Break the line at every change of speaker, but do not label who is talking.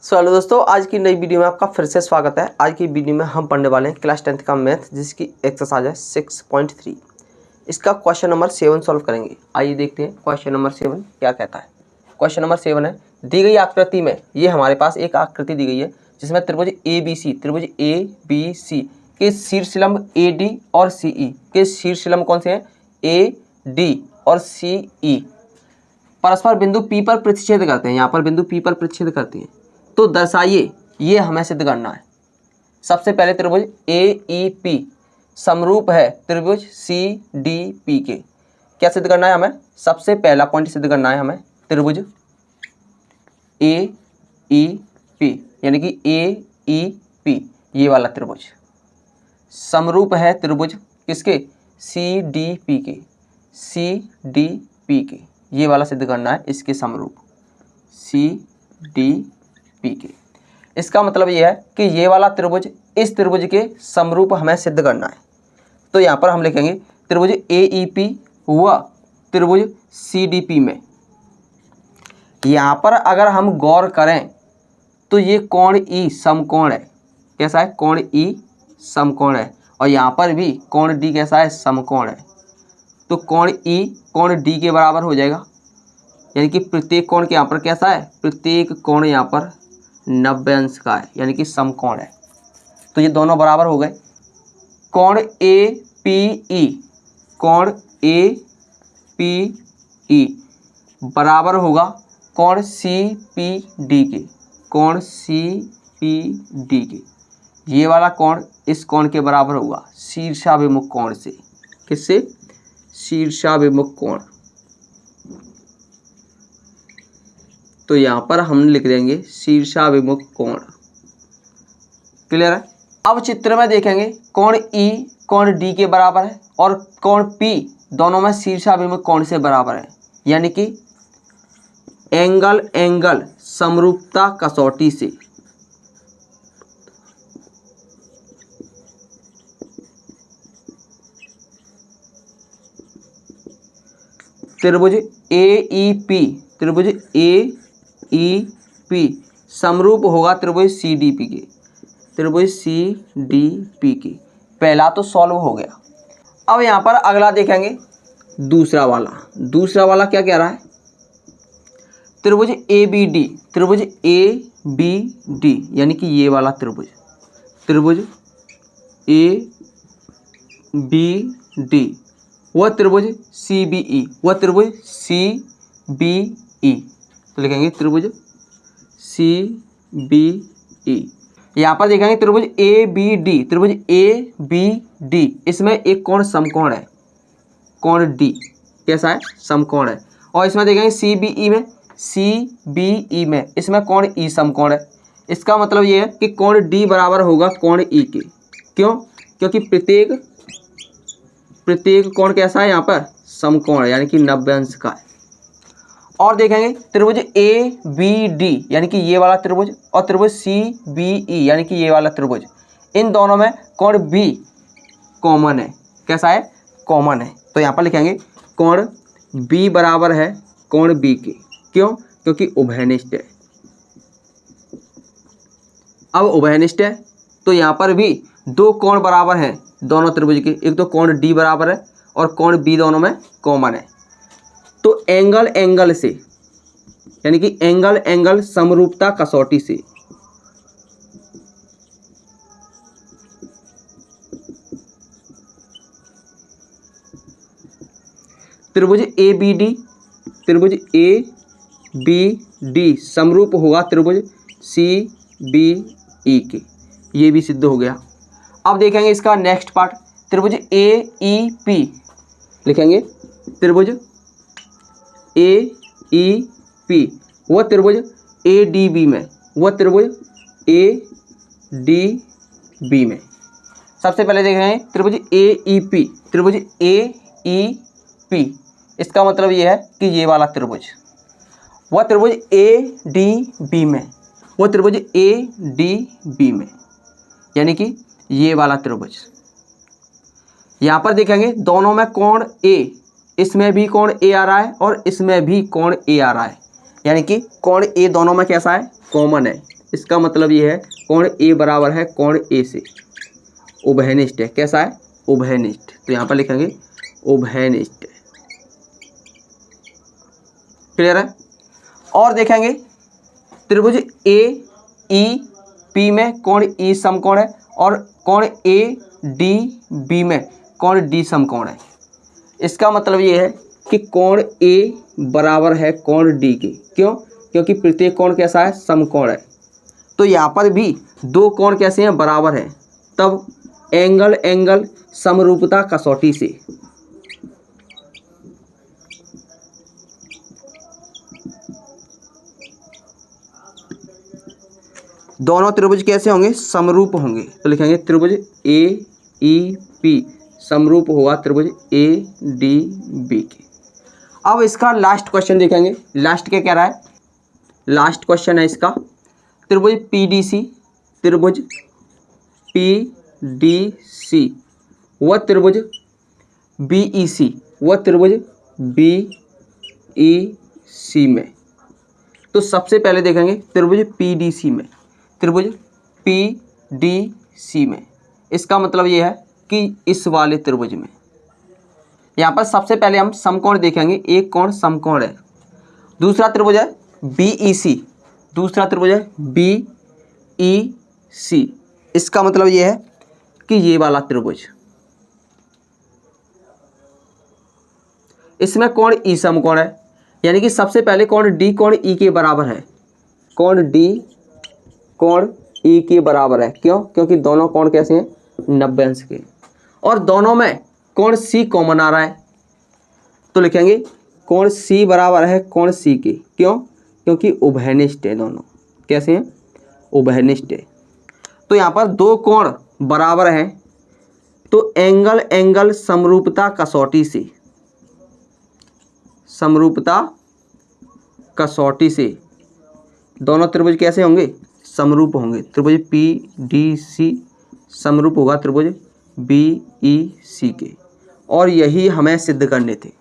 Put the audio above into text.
Hello दोस्तों, आज की नई वीडियो में आपका फिर से स्वागत है। आज की वीडियो में हम पढ़ने वाले हैं क्लास 10th का मैथ, जिसकी एक्सरसाइज है 6.3। इसका क्वेश्चन नंबर 7 सॉल्व करेंगे। आइए देखते हैं क्वेश्चन नंबर 7 क्या कहता है। क्वेश्चन नंबर 7 है, दी गई आकृति में, ये हमारे पास एक आकृति दी गई है जिसमें त्रिभुज ए बी सी के शीर्षलंब AD और CE के शीर्षलंब कौन से हैं? AD और CE परस्पर बिंदु P पर प्रतिच्छेद करते हैं। यहाँ पर बिंदु P पर प्रतिच्छेद करते हैं, तो दर्शाइए, ये हमें सिद्ध करना है। सबसे पहले त्रिभुज AEP समरूप है त्रिभुज CDP के। क्या सिद्ध करना है हमें? सबसे पहला पॉइंट सिद्ध करना है हमें, त्रिभुज AEP यानी कि AEP ये वाला त्रिभुज समरूप है त्रिभुज किसके? CDP के। CDP के ये वाला सिद्ध करना है, इसके समरूप CDP के। इसका मतलब ये है कि ये वाला त्रिभुज इस त्रिभुज के समरूप हमें सिद्ध करना है। तो यहाँ पर हम लिखेंगे त्रिभुज AEP व त्रिभुज CDP में। यहाँ पर अगर हम गौर करें तो ये कोण E समकोण है। कैसा है? कोण E समकोण है। और यहाँ पर भी कोण D कैसा है? समकोण है। तो कोण E कोण D के बराबर हो जाएगा, यानी कि प्रत्येक कोण के यहाँ पर कैसा है? प्रत्येक कोण यहाँ पर 90 अंश का है, यानी कि समकोण है। तो ये दोनों बराबर हो गए। कोण APE कोण APE बराबर होगा कोण CPD के। कोण CPD के ये वाला कोण इस कोण के बराबर होगा शीर्षाभिमुख कोण से। किससे? शीर्षाभिमुख कोण। तो यहाँ पर हम लिख देंगे शीर्षाभिमुख कोण। क्लियर है? अब चित्र में देखेंगे कोण E कोण D के बराबर है और कोण P दोनों में शीर्षाभिमुख कोण से बराबर है, यानी कि एंगल समरूपता कसौटी से त्रिभुज AEP समरूप होगा त्रिभुज CDP के। त्रिभुज CDP के पहला तो सॉल्व हो गया। अब यहाँ पर अगला देखेंगे दूसरा वाला क्या कह रहा है? त्रिभुज ABD यानी कि ये वाला त्रिभुज ABD वह त्रिभुज CBE तो लिखेंगे त्रिभुज CBE। यहाँ पर देखेंगे त्रिभुज ABD इसमें एक कोण समकोण है, कोण D कैसा है? समकोण है। और इसमें देखेंगे CBE में इसमें कोण E समकोण है। इसका मतलब ये है कि कोण D बराबर होगा कोण E के। क्यों? क्योंकि प्रत्येक कोण कैसा है? यहाँ पर समकोण है, यानी कि 90 अंश का है। और देखेंगे त्रिभुज ABD यानी कि ये वाला त्रिभुज और त्रिभुज CBE यानी कि ये वाला त्रिभुज, इन दोनों में कोण B कॉमन है। कैसा है? कॉमन है। तो यहाँ पर लिखेंगे कोण B बराबर है कोण B के। क्यों? क्योंकि उभयनिष्ठ है। अब उभयनिष्ठ है तो यहाँ पर भी दो कोण बराबर हैं दोनों त्रिभुज के। एक तो कोण D बराबर है और कोण B दोनों में कॉमन है। तो एंगल से, यानी कि एंगल समरूपता कसौटी से त्रिभुज ABD समरूप होगा त्रिभुज CBE के। ये भी सिद्ध हो गया। अब देखेंगे इसका नेक्स्ट पार्ट, त्रिभुज AEP लिखेंगे त्रिभुज AEP वह त्रिभुज ADB में सबसे पहले देखेंगे त्रिभुज AEP इसका मतलब ये है कि ये वाला त्रिभुज वह त्रिभुज ADB में यानी कि ये वाला त्रिभुज। यहाँ पर देखेंगे दोनों में कोण A, इसमें भी कोण A आ रहा है और इसमें भी कोण A आ रहा है, यानी कि कोण A दोनों में कैसा है? कॉमन है। इसका मतलब ये है कोण ए बराबर है कोण ए से, उभयनिष्ठ है। कैसा है? उभयनिष्ठ। तो यहाँ पर लिखेंगे उभयनिष्ठ। क्लियर है? और देखेंगे त्रिभुज ए ई पी में कोण ई समकोण है और कोण ए डी बी में कोण डी समकोण है। इसका मतलब ये है कि कोण ए बराबर है कोण डी के। क्यों? क्योंकि प्रत्येक कोण कैसा है? समकोण है। तो यहाँ पर भी दो कोण कैसे हैं? बराबर हैं। तब एंगल एंगल समरूपता कसौटी से दोनों त्रिभुज कैसे होंगे? समरूप होंगे। तो लिखेंगे त्रिभुज ए ई पी समरूप होगा त्रिभुज ए डी बी के। अब इसका लास्ट क्वेश्चन देखेंगे। लास्ट क्या कह रहा है? लास्ट क्वेश्चन है इसका त्रिभुज पी डी सी, त्रिभुज पी डी सी व त्रिभुज बी ई सी व त्रिभुज बी ई सी में। तो सबसे पहले देखेंगे त्रिभुज पी डी सी में, त्रिभुज पी डी सी में। इसका मतलब ये है कि इस वाले त्रिभुज में यहाँ पर सबसे पहले हम समकोण देखेंगे। एक कोण समकोण है। दूसरा त्रिभुज है बी ई सी, दूसरा त्रिभुज है बी ई सी। इसका मतलब ये है कि ये वाला त्रिभुज, इसमें कोण ई समकोण है, यानी कि सबसे पहले कोण डी कोण ई के बराबर है। कोण डी कोण ई के बराबर है। क्यों? क्योंकि दोनों कोण कैसे हैं? 90 अंश के। और दोनों में कोण सी कॉमन आ रहा है। तो लिखेंगे कोण सी बराबर है कोण सी के। क्यों? क्योंकि उभयनिष्ठ है दोनों। कैसे हैं? उभयनिष्ठ है। तो यहाँ पर दो कोण बराबर हैं तो एंगल एंगल समरूपता कसौटी से, समरूपता कसौटी से दोनों त्रिभुज कैसे होंगे? समरूप होंगे। त्रिभुज पी डी सी समरूप होगा त्रिभुज बी ई सी के। और यही हमें सिद्ध करने थे।